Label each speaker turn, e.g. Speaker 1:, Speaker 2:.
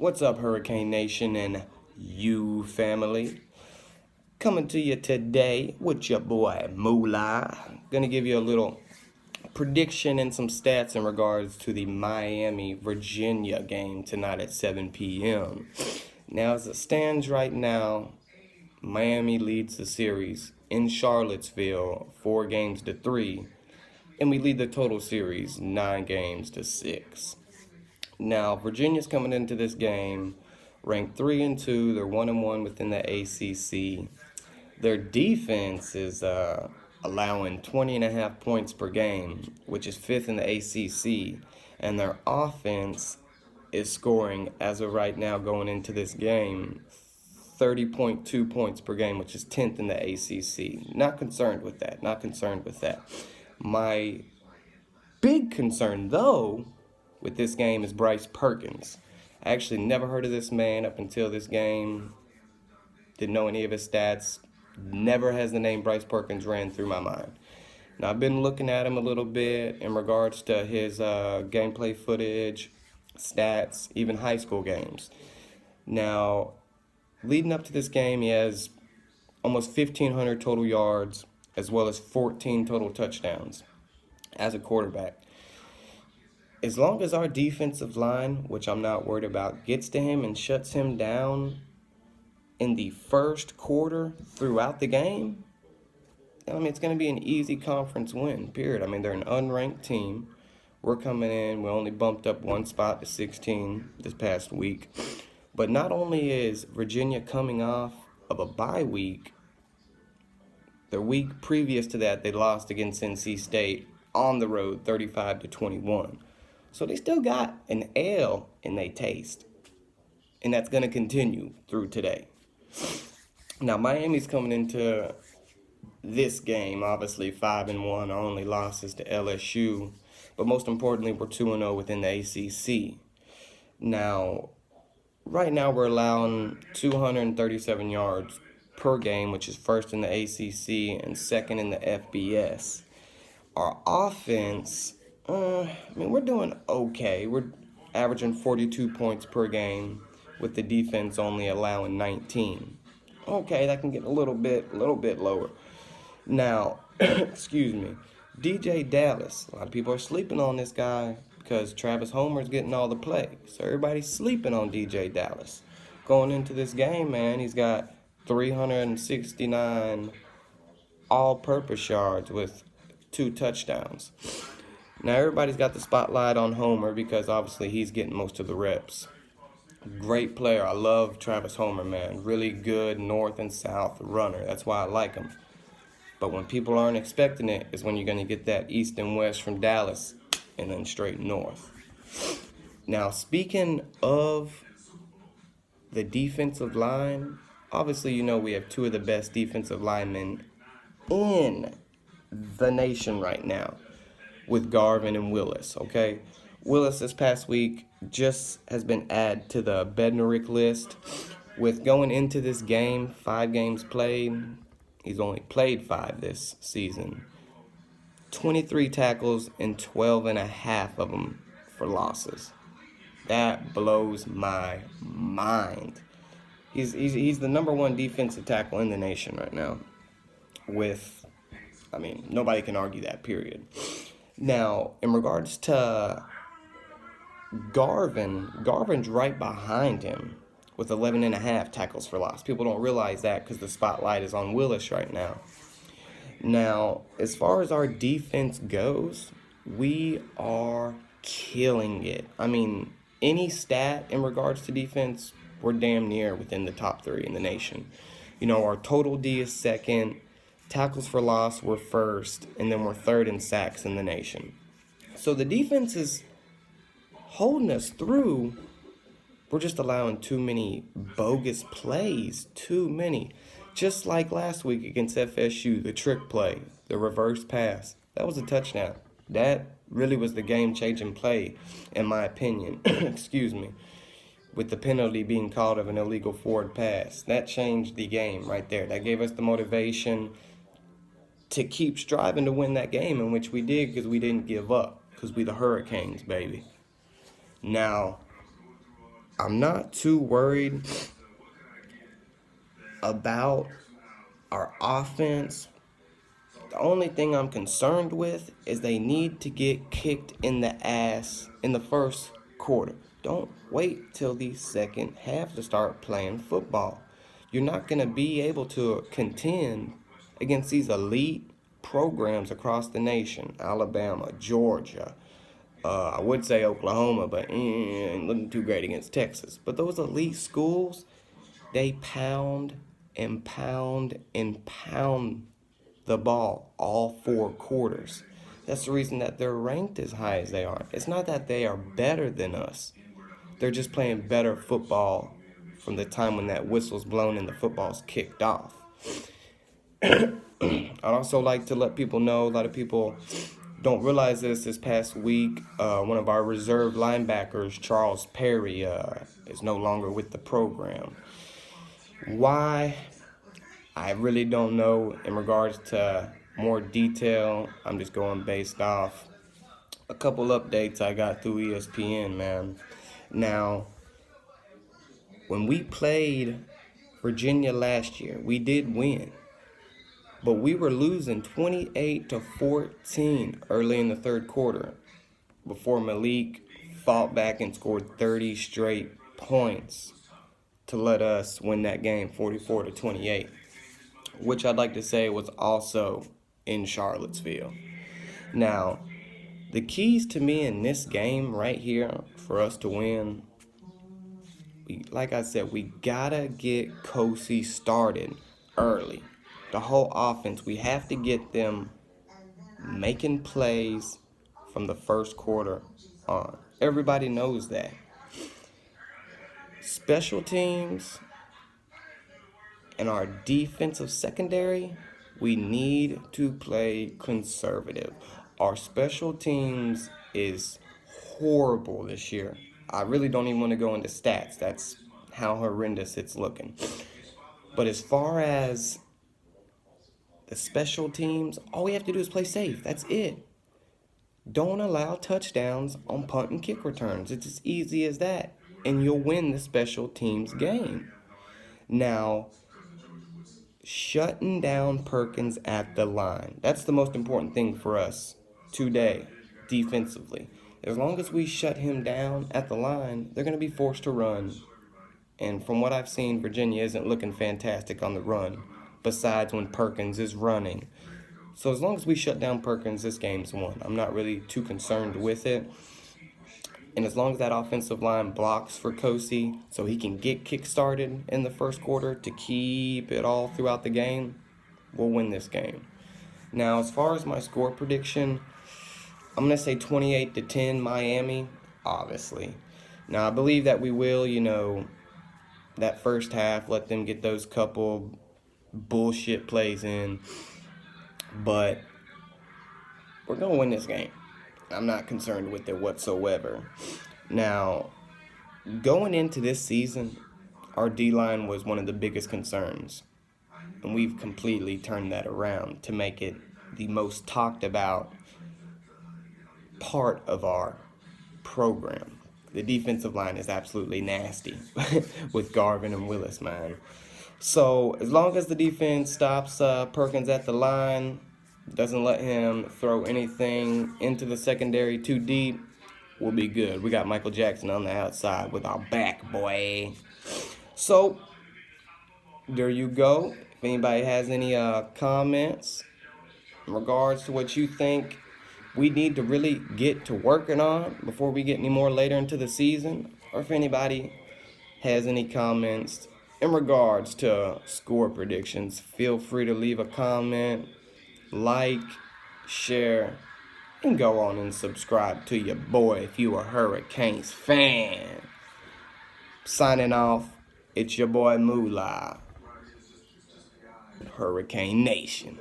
Speaker 1: What's up, Hurricane Nation and you family? Coming to you today with your boy Moolah. Gonna give you a little prediction and some stats in regards to the Miami Virginia game tonight at 7 p.m. Now, as it stands right now, Miami leads the series in Charlottesville 4-3, and we lead the total series 9-6. Now, Virginia's coming into this game ranked 3-2. They're 1-1 within the ACC. Their defense is allowing 20.5 points per game, which is 5th in the ACC. And their offense is scoring, as of right now, going into this game, 30.2 points per game, which is 10th in the ACC. Not concerned with that. Not concerned with that. My big concern, though, with this game is Bryce Perkins. I actually never heard of this man up until this game. Didn't know any of his stats. Never has the name Bryce Perkins ran through my mind. Now, I've been looking at him a little bit in regards to his gameplay footage, stats, even high school games. Now, leading up to this game, he has almost 1,500 total yards as well as 14 total touchdowns as a quarterback. As long as our defensive line, which I'm not worried about, gets to him and shuts him down in the first quarter throughout the game, it's going to be an easy conference win, period. They're an unranked team. We're coming in. We only bumped up one spot to 16 this past week. But not only is Virginia coming off of a bye week, the week previous to that, they lost against NC State on the road, 35-21. So they still got an L in their taste. And that's going to continue through today. Now, Miami's coming into this game, obviously 5-1. Our only losses to LSU. But most importantly, we're 2-0 within the ACC. Now, right now we're allowing 237 yards per game, which is first in the ACC and second in the FBS. Our offense, we're doing okay. We're averaging 42 points per game with the defense only allowing 19. Okay, that can get a little bit lower. Now, excuse me, DJ Dallas. A lot of people are sleeping on this guy because Travis Homer's getting all the play. So everybody's sleeping on DJ Dallas. Going into this game, man, he's got 369 all-purpose yards with 2 touchdowns. Now, everybody's got the spotlight on Homer because obviously he's getting most of the reps. Great player. I love Travis Homer, man. Really good north and south runner. That's why I like him. But when people aren't expecting it is when you're going to get that east and west from Dallas and then straight north. Now, speaking of the defensive line, obviously, we have 2 of the best defensive linemen in the nation right now with Garvin and Willis, okay? Willis this past week just has been added to the Bednarik list. With going into this game, 5 games played, he's only played 5 this season. 23 tackles and 12.5 of them for losses. That blows my mind. He's the #1 defensive tackle in the nation right now. Nobody can argue that, period. Now, in regards to Garvin's right behind him with 11.5 tackles for loss. People don't realize that because the spotlight is on Willis right now. Now, as far as our defense goes, we are killing it. Any stat in regards to defense, we're damn near within the top 3 in the nation. Our total D is second. Tackles for loss, we're first. And then we're third in sacks in the nation. So the defense is holding us through. We're just allowing too many bogus plays. Too many. Just like last week against FSU, the trick play, the reverse pass. That was a touchdown. That really was the game-changing play, in my opinion. Excuse me. With the penalty being called of an illegal forward pass. That changed the game right there. That gave us the motivation to keep striving to win that game, in which we did because we didn't give up. Because we the Hurricanes, baby. Now, I'm not too worried about our offense. The only thing I'm concerned with is they need to get kicked in the ass in the first quarter. Don't wait till the second half to start playing football. You're not going to be able to contend against these elite programs across the nation. Alabama, Georgia, I would say Oklahoma, but ain't looking too great against Texas. But those elite schools, they pound and pound and pound the ball all 4 quarters. That's the reason that they're ranked as high as they are. It's not that they are better than us. They're just playing better football from the time when that whistle's blown and the football's kicked off. I'd also like to let people know, a lot of people don't realize this past week, one of our reserve linebackers, Charles Perry, is no longer with the program. Why? I really don't know. In regards to more detail, I'm just going based off a couple updates I got through ESPN, man. Now, when we played Virginia last year, we did win. But we were losing 28-14 early in the third quarter before Malik fought back and scored 30 straight points to let us win that game 44-28. Which I'd like to say was also in Charlottesville. Now, the keys to me in this game right here for us to win, like I said, we gotta get Kosi started early. The whole offense, we have to get them making plays from the first quarter on. Everybody knows that. Special teams and our defensive secondary, we need to play conservative. Our special teams is horrible this year. I really don't even want to go into stats. That's how horrendous it's looking. But as far as the special teams, all we have to do is play safe. That's it. Don't allow touchdowns on punt and kick returns. It's as easy as that. And you'll win the special teams game. Now, shutting down Perkins at the line. That's the most important thing for us today, defensively. As long as we shut him down at the line, they're going to be forced to run. And from what I've seen, Virginia isn't looking fantastic on the run, besides when Perkins is running. So as long as we shut down Perkins, this game's won. I'm not really too concerned with it. And as long as that offensive line blocks for Kosi so he can get kick-started in the first quarter to keep it all throughout the game, we'll win this game. Now, as far as my score prediction, I'm going to say 28-10 Miami, obviously. Now, I believe that we will, that first half, let them get those couple bullshit plays in. But we're going to win this game. I'm not concerned with it whatsoever. Now, going into this season, our D-line was one of the biggest concerns. And we've completely turned that around to make it the most talked about part of our program. The defensive line is absolutely nasty with Garvin and Willis, man. So as long as the defense stops Perkins at the line, doesn't let him throw anything into the secondary too deep, we'll be good. We got Michael Jackson on the outside with our back, boy. So there you go. If anybody has any comments in regards to what you think we need to really get to working on before we get any more later into the season, or if anybody has any comments in regards to score predictions, feel free to leave a comment, like, share, and go on and subscribe to your boy if you a Hurricanes fan. Signing off, it's your boy Moolah, Hurricane Nation.